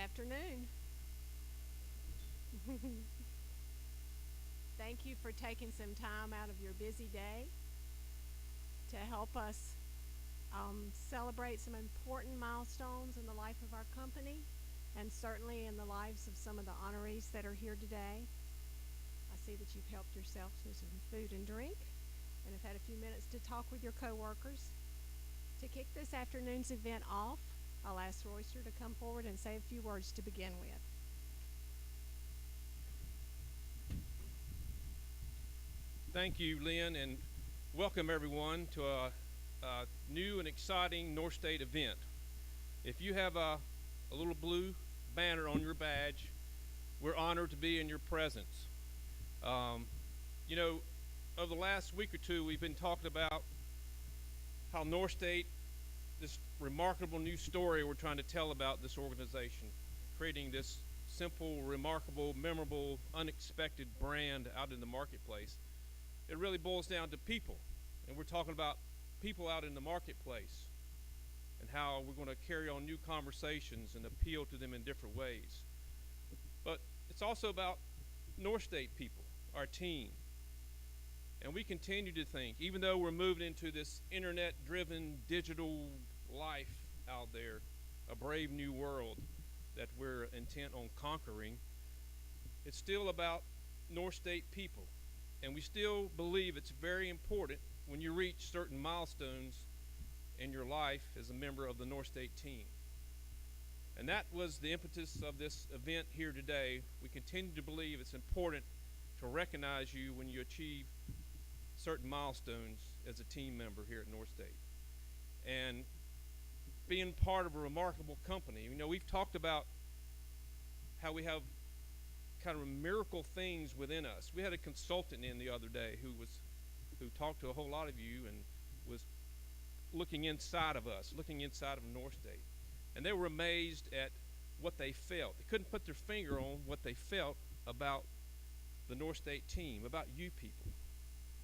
afternoon. Thank you for taking some time out of your busy day to help us celebrate some important milestones in the life of our company and certainly in the lives of some of the honorees that are here today. I see that you've helped yourself to some food and drink and have had a few minutes to talk with your coworkers. To kick this afternoon's event off, I'll ask Royster to come forward and say a few words to begin with. Thank you, Lynn, and welcome everyone to a new and exciting North State event. If you have a little blue banner on your badge, we're honored to be in your presence. Um, you know, over the last week or two, we've been talking about how North State, this remarkable new story we're trying to tell about this organization, creating this simple, remarkable, memorable, unexpected brand out in the marketplace. It really boils down to people. And we're talking about people out in the marketplace and how we're going to carry on new conversations and appeal to them in different ways. But it's also about North State people, our team. And we continue to think, even though we're moving into this internet driven digital life out there, a brave new world that we're intent on conquering, it's still about North State people. And we still believe it's very important when you reach certain milestones in your life as a member of the North State team. And that was the impetus of this event here today. We continue to believe it's important to recognize you when you achieve certain milestones as a team member here at North State. And being part of a remarkable company, we've talked about how we have kind of miracle things within us. We had a consultant in the other day who talked to a whole lot of you and was looking inside of us, looking inside of North State. And they were amazed at what they felt. They couldn't put their finger on what they felt about the North State team, about you people.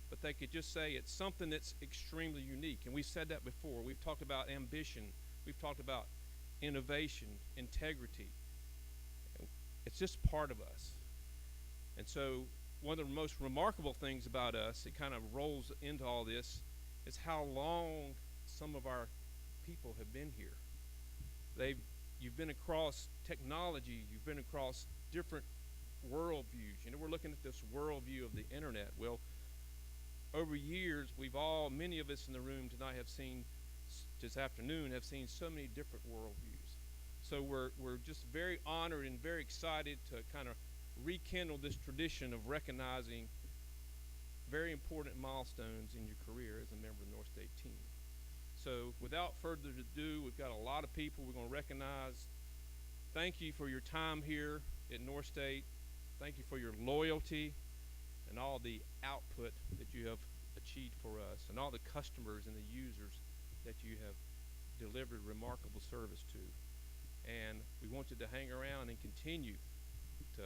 But they could just say it's something that's extremely unique. And we've said that before. We've talked about ambition. We've talked about innovation, integrity. It's just part of us. And so one of the most remarkable things about us, it kind of rolls into all this, is how long some of our people have been here. You've been across technology. You've been across different worldviews. We're looking at this worldview of the internet. Well, over years, many of us in the room tonight this afternoon have seen so many different worldviews. So we're just very honored and very excited to kind of rekindle this tradition of recognizing very important milestones in your career as a member of the North State team. So without further ado, we've got a lot of people we're going to recognize. Thank you for your time here at North State. Thank you for your loyalty and all the output that you have achieved for us, and all the customers and the users that you have delivered remarkable service to. And we want you to hang around and continue to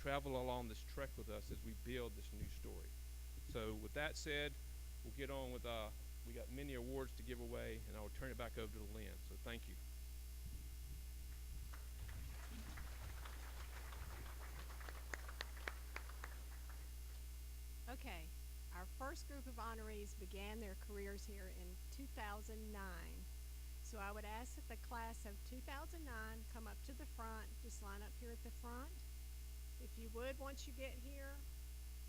travel along this trek with us as we build this new story. So with that said, we'll get on with, we got many awards to give away, and I'll turn it back over to Lynn. So thank you. Okay, our first group of honorees began their careers here in 2009. So I would ask that the class of 2009 come up to the front, just line up here at the front. If you would, once you get here,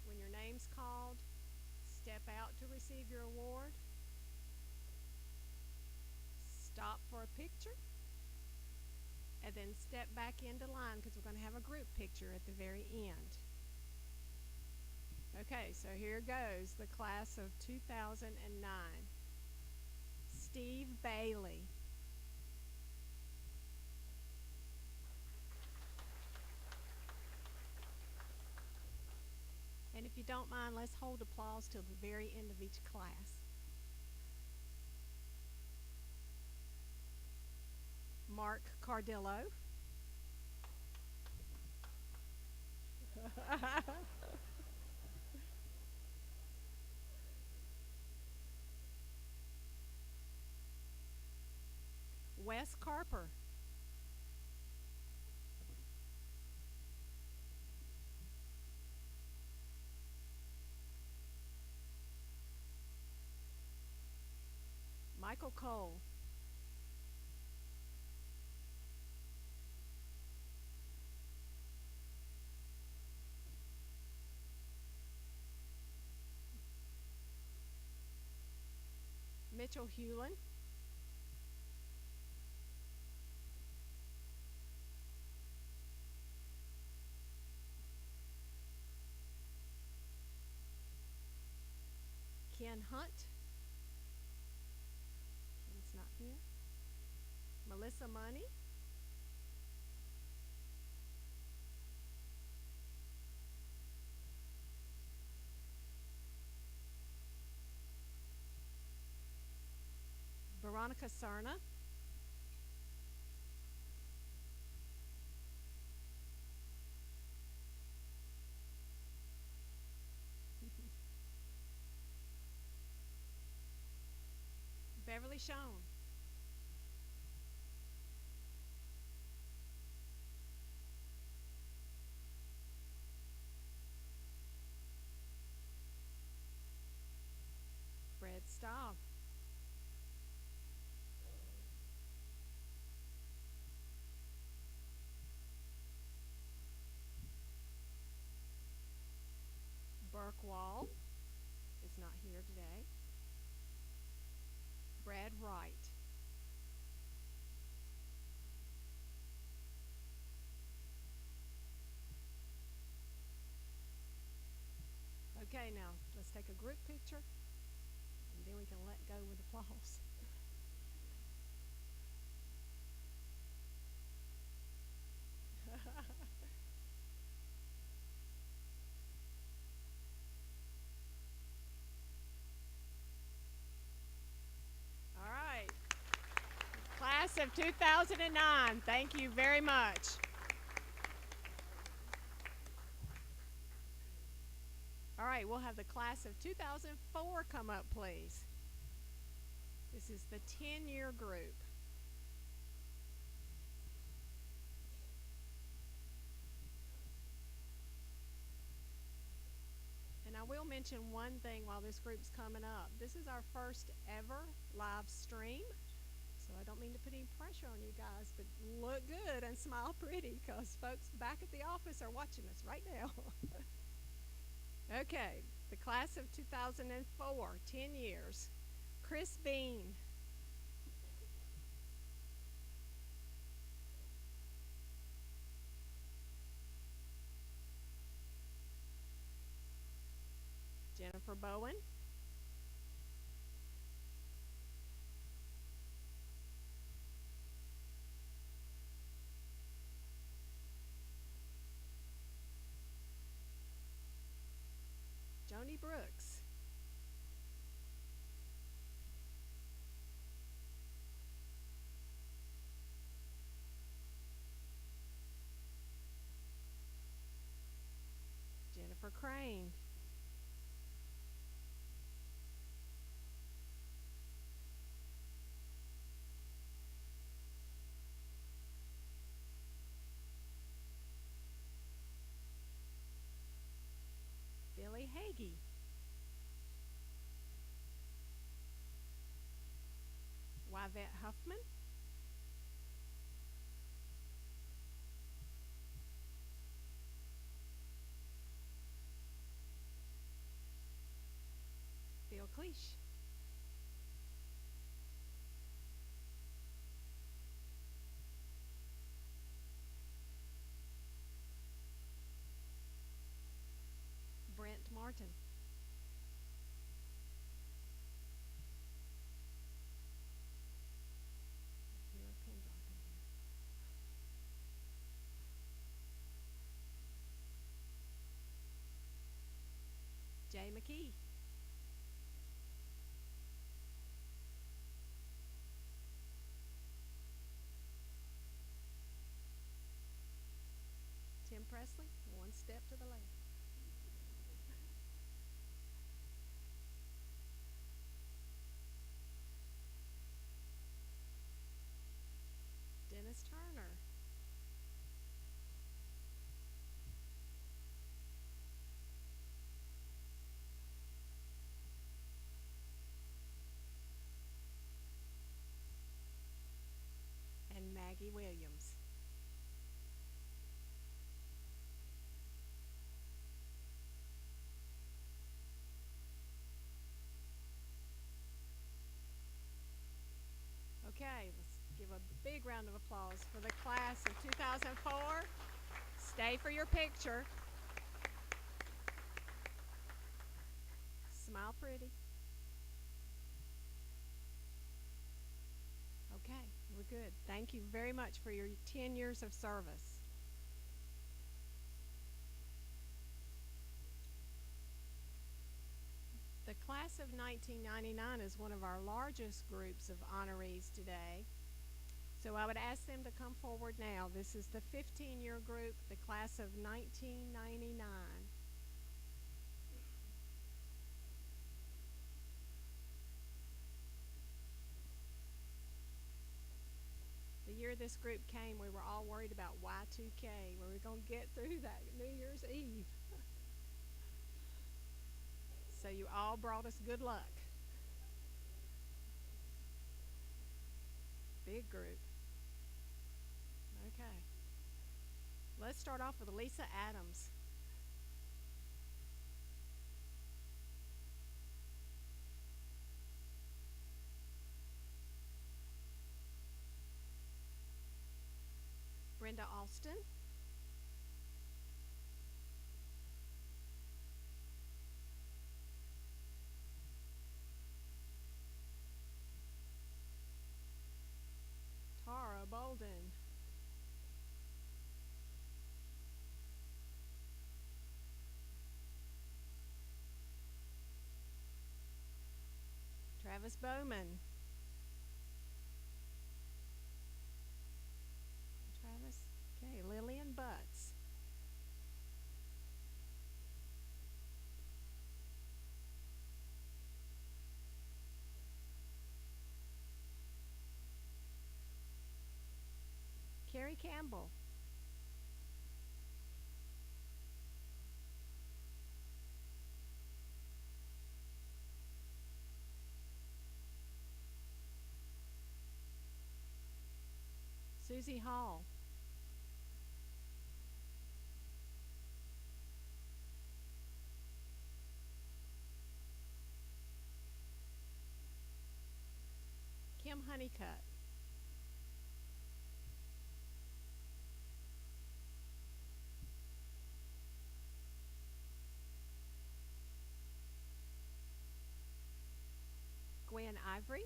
when your name's called, step out to receive your award. Stop for a picture. And then step back into line because we're going to have a group picture at the very end. Okay, so here goes the class of 2009. Steve Bailey. And if you don't mind, let's hold applause till the very end of each class. Mark Cardillo. Wes Carper. Michael Cole. Mitchell Hewlin. Ken Hunt. Ken's not here. Melissa Money. Veronica Cerna. Beverly Schoen. Fred Staub. Burke Wall is not here today. Brad Wright. Okay, now let's take a group picture and then we can let go with applause. All right. Class of 2009, thank you very much. All right, we'll have the class of 2004 come up, please. This is the 10-year group. And I will mention one thing while this group's coming up. This is our first ever live stream. So I don't mean to put any pressure on you guys, but look good and smile pretty because folks back at the office are watching us right now. Okay, the class of 2004, 10 years. Chris Bean. Jennifer Bowen. Joni Brooks. Jennifer Crane. Billy Hagee. Yvette Huffman. Bill Cleach. Brent Martin. I hear a pin drop in here. Jay McKee. Tim Presley, one step to the left. Dennis Turner. Maggie Williams. Okay, let's give a big round of applause for the class of 2004. Stay for your picture. Smile pretty. Okay, we're good. Thank you very much for your 10 years of service. The class of 1999 is one of our largest groups of honorees today. So I would ask them to come forward now. This is the 15-year group, the class of 1999. The year this group came, we were all worried about Y2K. Were we going to get through that New Year's Eve? So you all brought us good luck. Big group. Okay. Let's start off with Lisa Adams. Brenda Alston. Tara Bolden. Travis Bowman. Travis. Okay, Lillian Butts. Carrie Campbell. Susie Hall. Kim Honeycutt. Gwen Ivory.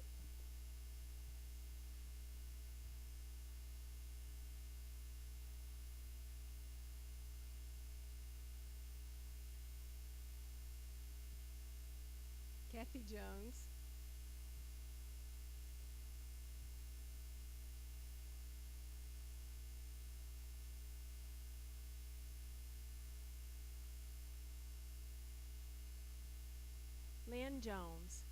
Kathy Jones. Lynn Jones.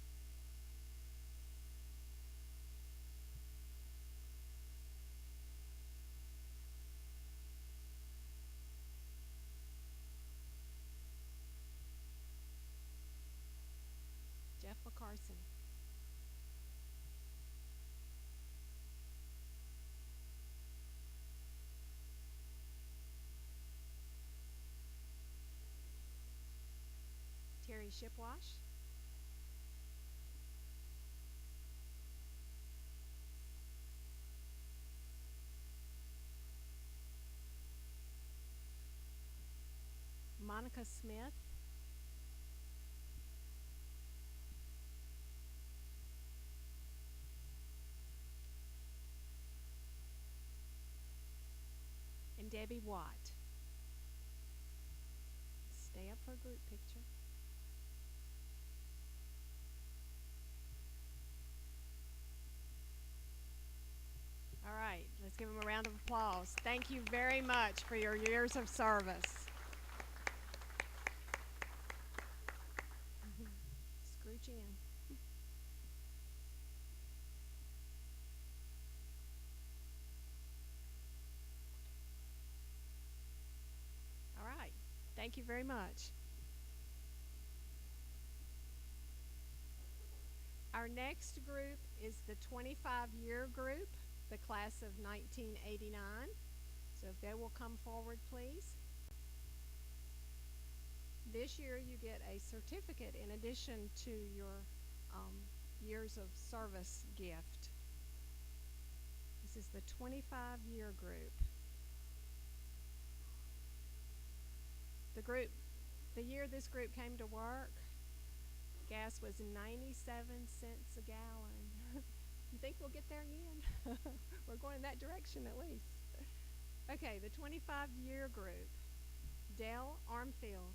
Jeff LaCarson. Terry Shipwash. Monica Smith. And Debbie Watt. Stay up for a group picture. All right, let's give them a round of applause. Thank you very much for your years of service. Scrooching in. All right, thank you very much. Our next group is the 25-year group. the class of 1989. So if they will come forward, please. This year you get a certificate in addition to your years of service gift. This is the 25-year group. The year this group came to work, gas was 97 cents a gallon. You think we'll get there again? We're going in that direction at least. Okay, the 25-year group. Dale Armfield.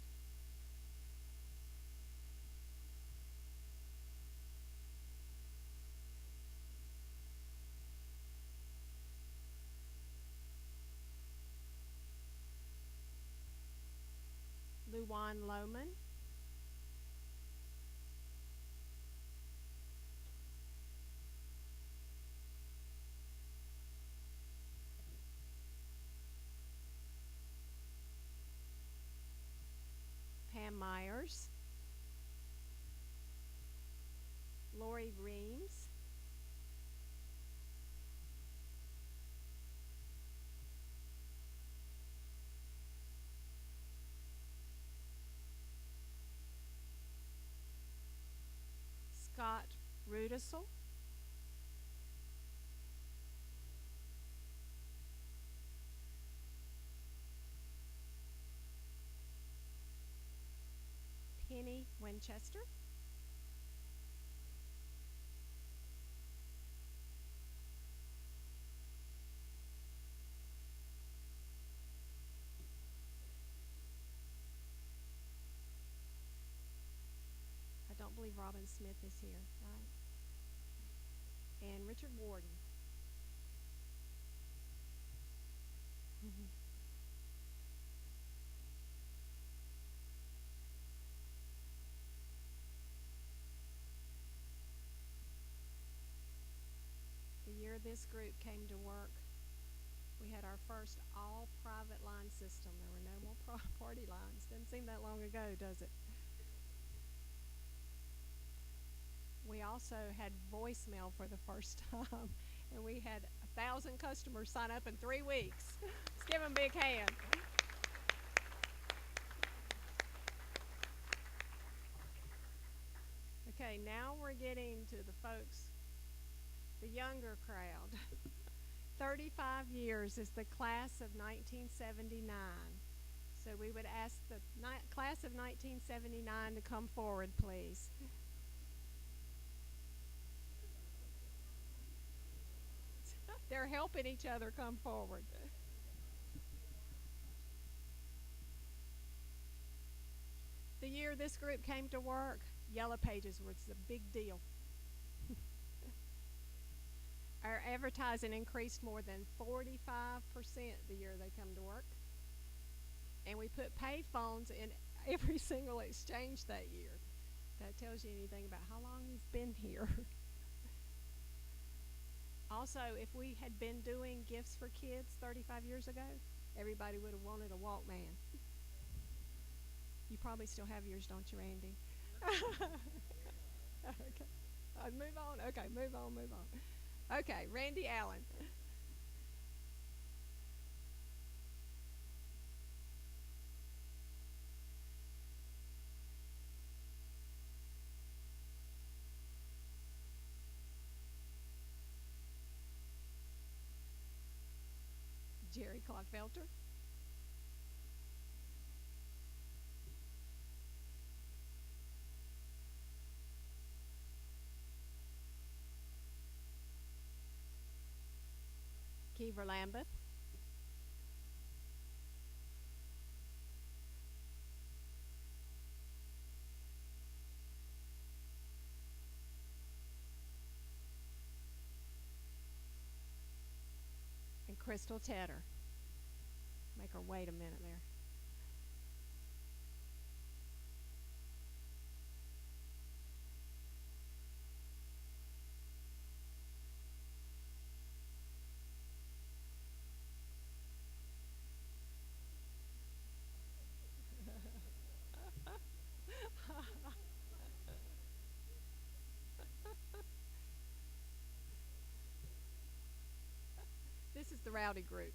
Luwan Lohman. Pam Myers. Lori Reams. Scott Rudisell. Penny Winchester. I don't believe Robin Smith is here, right? And Richard Warden. The year this group came to work, we had our first all private line system. There were no more party lines. Doesn't seem that long ago, does it? We also had voicemail for the first time, and we had 1,000 customers sign up in 3 weeks. Let's give them a big hand. Okay, now we're getting to the folks, the younger crowd. 35 years is the class of 1979. So we would ask the class of 1979 to come forward, please. They're helping each other come forward. The year this group came to work, Yellow Pages was a big deal. Our advertising increased more than 45% the year they come to work. And we put pay phones in every single exchange that year. If that tells you anything about how long you've been here. Also, if we had been doing gifts for kids 35 years ago, everybody would have wanted a Walkman. You probably still have yours, don't you, Randy? Okay. Move on. Okay, move on. Okay, Randy Allen. Jerry Clodfelter. Kiever Lambeth. And Crystal Tedder. Make her wait a minute there. This is the rowdy group.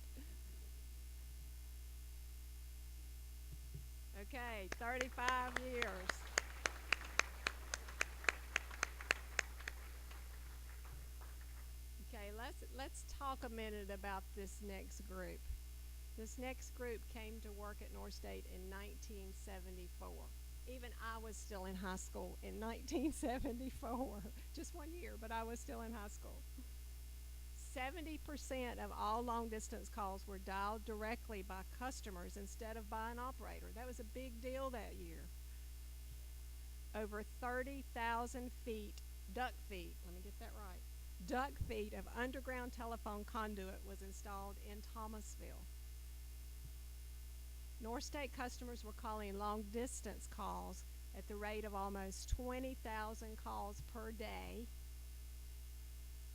Okay, 35 years. Okay, let's talk a minute about this next group. This next group came to work at North State in 1974. Even I was still in high school in 1974. Just 1 year, but I was still in high school. 70% of all long distance calls were dialed directly by customers instead of by an operator. That was a big deal that year. Over 30,000 feet, duct feet, let me get that right, duct feet of underground telephone conduit was installed in Thomasville. North State customers were calling long distance calls at the rate of almost 20,000 calls per day,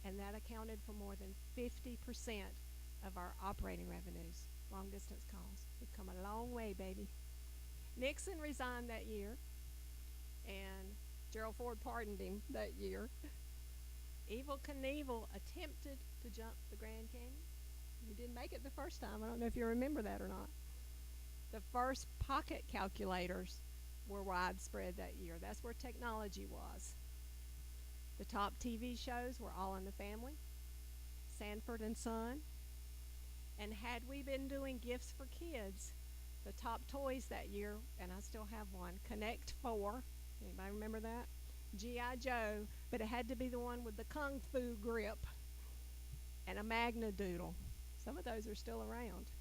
and that accounted for more than 50% of our operating revenues. Long distance calls. We've come a long way, baby. Nixon resigned that year, and Gerald Ford pardoned him that year. Evel Knievel attempted to jump the Grand Canyon. He didn't make it the first time. I don't know if you remember that or not. The first pocket calculators were widespread that year. That's where technology was. The top TV shows were All in the Family, Sanford and Son, and had we been doing gifts for kids, the top toys that year, and I still have one, Connect 4. Anybody remember that? G.I. Joe, but it had to be the one with the Kung Fu grip, and a Magna Doodle. Some of those are still around.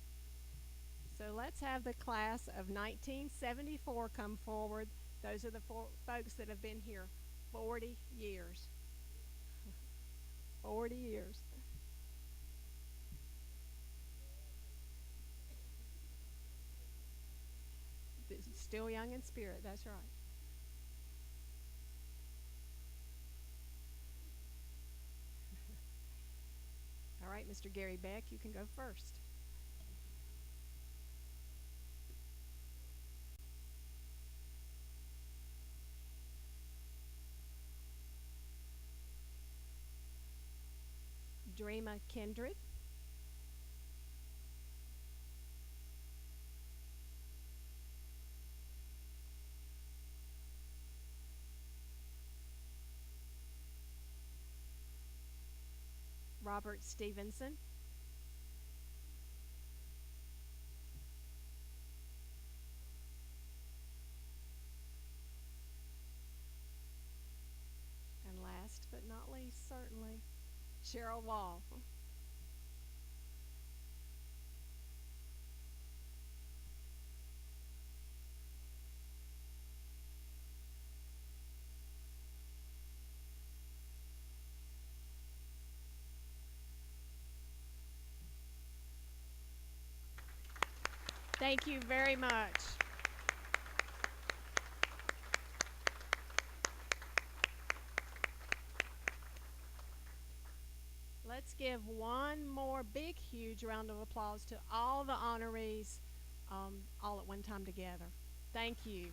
So let's have the class of 1974 come forward. Those are the folks that have been here 40 years. 40 years. Still young in spirit, that's right. All right, Mr. Gary Beck, you can go first. Dreama Kindred. Robert Stevenson. And last but not least, certainly, Cheryl Wall. Thank you very much. Let's give one more big, huge round of applause to all the honorees all at one time together. Thank you.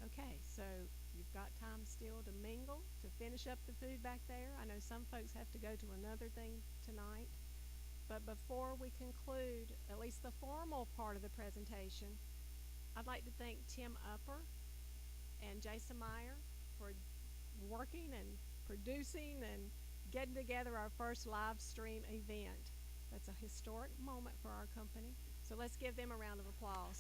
Okay, so you've got time still to mingle, to finish up the food back there. I know some folks have to go to another thing tonight. But before we conclude, at least the formal part of the presentation, I'd like to thank Tim Upper and Jason Meyer for working and producing and getting together our first live stream event. That's a historic moment for our company. So let's give them a round of applause.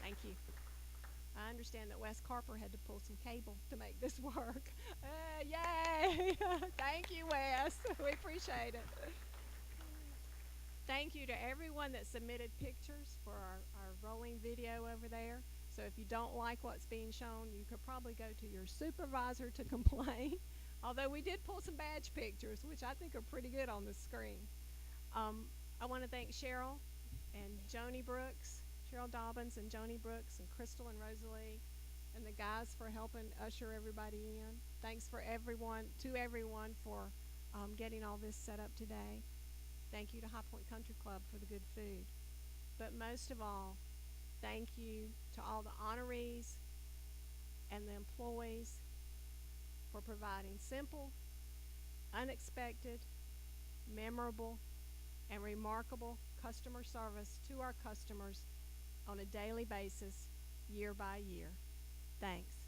Thank you. I understand that Wes Carper had to pull some cable to make this work. Yay! Thank you, Wes. We appreciate it. Thank you to everyone that submitted pictures for our rolling video over there. So if you don't like what's being shown, you could probably go to your supervisor to complain. Although we did pull some badge pictures, which I think are pretty good on the screen. I want to thank Cheryl and Joni Brooks, Cheryl Dobbins and Joni Brooks and Crystal and Rosalie, and the guys for helping usher everybody in. Thanks for everyone for getting all this set up today. Thank you to High Point Country Club for the good food. But most of all, thank you to all the honorees and the employees for providing simple, unexpected, memorable, and remarkable customer service to our customers on a daily basis, year by year. Thanks.